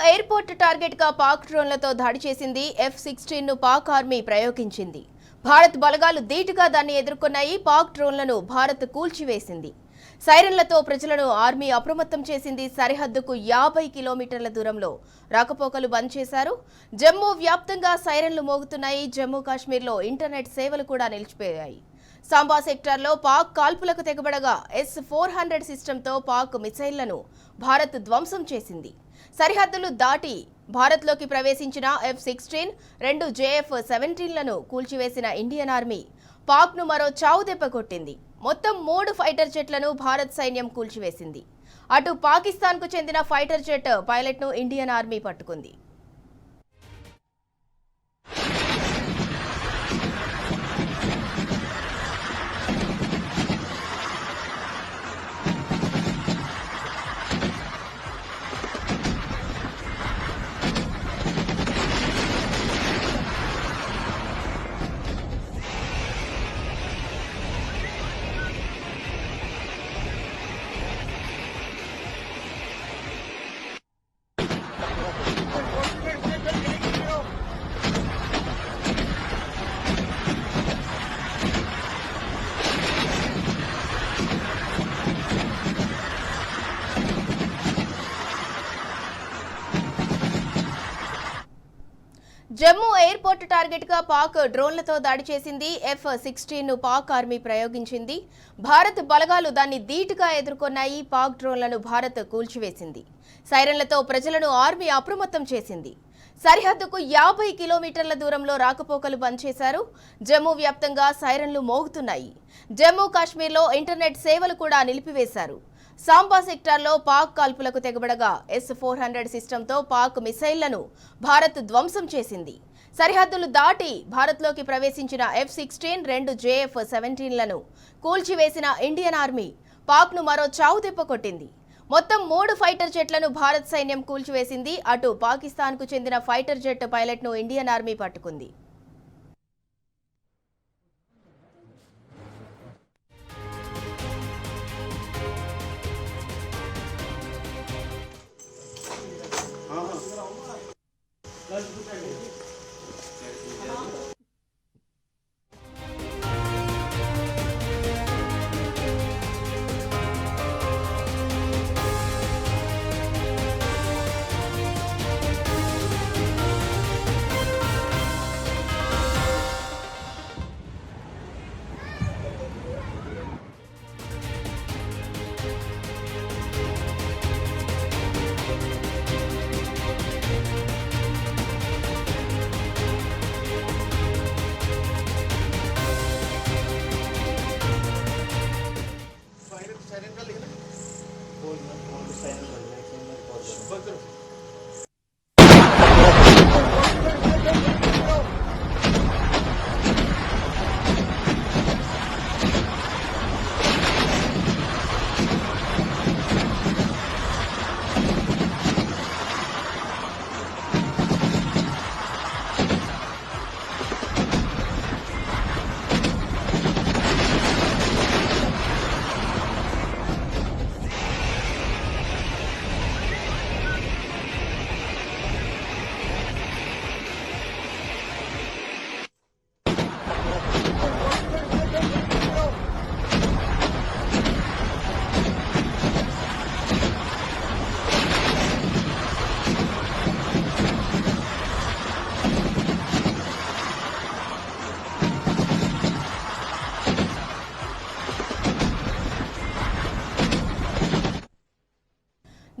Airport target గా పాక్ డ్రోన్లతో దాడి చేసింది. F-16 ను పాక్ ఆర్మీ ప్రయోగించింది. భారత్ బలగాలు ధీటుగా దాన్ని ఎదుర్కొన్నాయి. పాక్ డ్రోన్లను భారత్ కూల్చివేసింది. సైరన్లతో ప్రజలను ఆర్మీ అప్రమత్తం చేసింది. సరిహద్దుకు 50 కిలోమీటర్ల దూరంలో రాకపోకలు బంద్ చేశారు. జమ్మూ వ్యాప్తంగా సైరన్లు మోగుతున్నాయి. జమ్మూ కాశ్మీర్లో ఇంటర్నెట్ సేవలు కూడా నిలిచిపోయాయి. సాంబా సెక్టార్లో పాక్ కాల్పులకు తెగబడగా S-400 సిస్టంతో పాక్ మిసైళ్లను భారత్ ధ్వంసం చేసింది. సరిహద్దులు దాటి భారత్లోకి ప్రవేశించిన F-16, 2 JF-17లను కూల్చివేసిన ఇండియన్ ఆర్మీ పాక్ను మరో చావుదెబ్బ కొట్టింది. మొత్తం 3 ఫైటర్ జెట్లను భారత్ సైన్యం కూల్చివేసింది. అటు పాకిస్తాన్కు చెందిన ఫైటర్ జెట్ పైలట్ను ఇండియన్ ఆర్మీ పట్టుకుంది. జమ్మూ ఎయిర్పోర్ట్ టార్గెట్ గా పాక్ డ్రోన్లతో దాడి చేసింది. F-16 ను పాక్ ఆర్మీ ప్రయోగించింది. భారత్ బలగాలు దాన్ని ధీటుగా ఎదుర్కొన్నాయి. పాక్ డ్రోన్లను భారత్ కూల్చివేసింది. సైరన్లతో ప్రజలను ఆర్మీ అప్రమత్తం చేసింది. సరిహద్దుకు 50 కిలోమీటర్ల దూరంలో రాకపోకలు బంద్ చేశారు. జమ్మూ వ్యాప్తంగా సైరన్లు మోగుతున్నాయి. జమ్మూ కాశ్మీర్లో ఇంటర్నెట్ సేవలు కూడా నిలిపివేశారు. సాంబా సెక్టార్లో పాక్ కాల్పులకు తెగబడగా S-400 సిస్టంతో పాక్ మిసైళ్లను భారత్ ధ్వంసం చేసింది. సరిహద్దులు దాటి భారత్లోకి ప్రవేశించిన F-16, 2 JF-17లను కూల్చివేసిన ఇండియన్ ఆర్మీ పాక్ను మరో చావుదెబ్బ కొట్టింది. మొత్తం 3 ఫైటర్ జెట్లను భారత్ సైన్యం కూల్చివేసింది. అటు పాకిస్తాన్కు చెందిన ఫైటర్ జెట్ పైలట్ను ఇండియన్ ఆర్మీ పట్టుకుంది.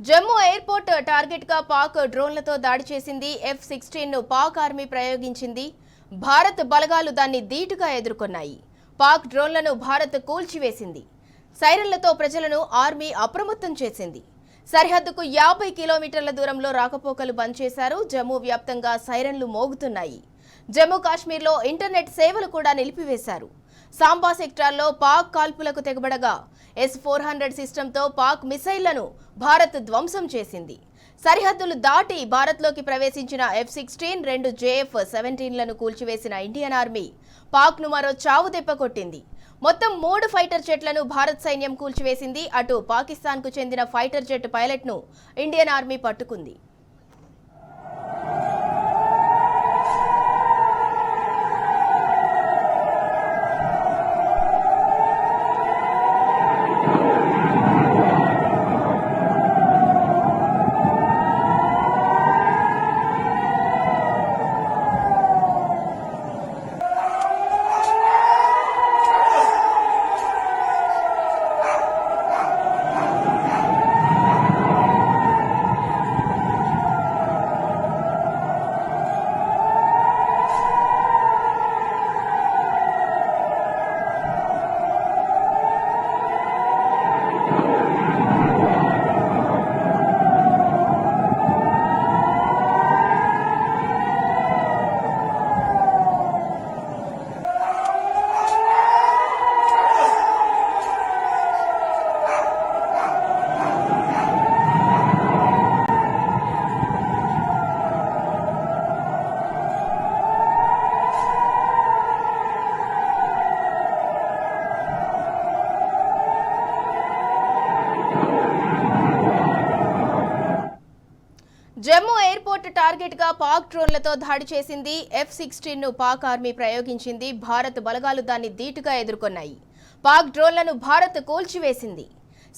జమ్మూ ఎయిర్పోర్ట్ టార్గెట్ గా పాక్ డ్రోన్లతో దాడి చేసింది. F-16 ను పాక్ ఆర్మీ ప్రయోగించింది. భారత్ బలగాలు దాన్ని ధీటుగా ఎదుర్కొన్నాయి. పాక్ డ్రోన్లను భారత్ కూల్చివేసింది. సైరన్లతో ప్రజలను ఆర్మీ అప్రమత్తం చేసింది. సరిహద్దుకు 50 కిలోమీటర్ల దూరంలో రాకపోకలు బంద్ చేశారు. జమ్మూ వ్యాప్తంగా సైరన్లు మోగుతున్నాయి. జమ్మూ కాశ్మీర్లో ఇంటర్నెట్ సేవలు కూడా నిలిపివేశారు. సాంబా సెక్టార్లో పాక్ కాల్పులకు తెగబడగా S-400 సిస్టంతో పాక్ మిసైళ్లను భారత్ ధ్వంసం చేసింది. సరిహద్దులు దాటి భారత్లోకి ప్రవేశించిన F-16, 2 JF-17లను కూల్చివేసిన ఇండియన్ ఆర్మీ పాక్ను మరో చావుదెబ్బ కొట్టింది. మొత్తం 3 ఫైటర్ జెట్లను భారత్ సైన్యం కూల్చివేసింది. అటు పాకిస్తాన్కు చెందిన ఫైటర్ జెట్ పైలట్ను ఇండియన్ ఆర్మీ పట్టుకుంది. టార్గెట్ గా పాక్ డ్రోన్లతో దాడి చేసింది. F-16 ను పాక్ ఆర్మీ ప్రయోగించింది. భారత్ బలగాలు దాన్ని ధీటుగా ఎదుర్కొన్నాయి. పాక్ డ్రోన్లను భారత్ కూల్చివేసింది.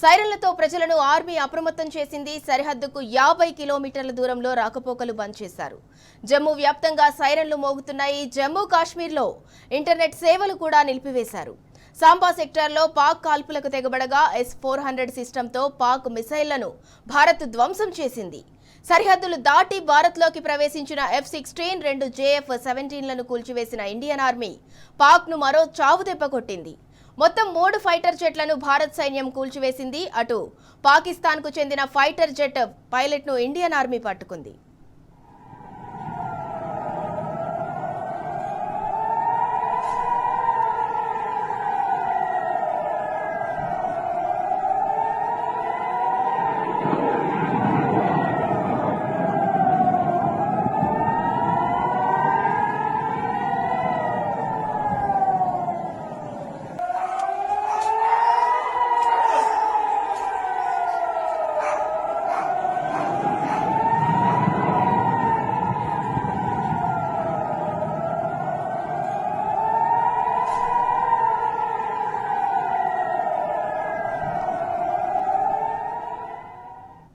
సైరన్లతో ప్రజలను ఆర్మీ అప్రమత్తం చేసింది. సరిహద్దుకు 50 కిలోమీటర్ల దూరంలో రాకపోకలు బంద్ చేశారు. జమ్మూ వ్యాప్తంగా సైరన్లు మోగుతున్నాయి. జమ్మూ కాశ్మీర్లో ఇంటర్నెట్ సేవలు కూడా నిలిపివేశారు. సాంబా సెక్టార్లో పాక్ కాల్పులకు తెగబడగా S-400 సిస్టంతో పాక్ మిసైళ్లను భారత్ ధ్వంసం చేసింది. సరిహద్దులు దాటి భారత్లోకి ప్రవేశించిన F-16, 2 JF-17లను కూల్చివేసిన ఇండియన్ ఆర్మీ పాక్ను మరో చావుదెబ్బ కొట్టింది. మొత్తం 3 ఫైటర్ జెట్లను భారత్ సైన్యం కూల్చివేసింది. అటు పాకిస్తాన్కు చెందిన ఫైటర్ జెట్ పైలట్ను ఇండియన్ ఆర్మీ పట్టుకుంది.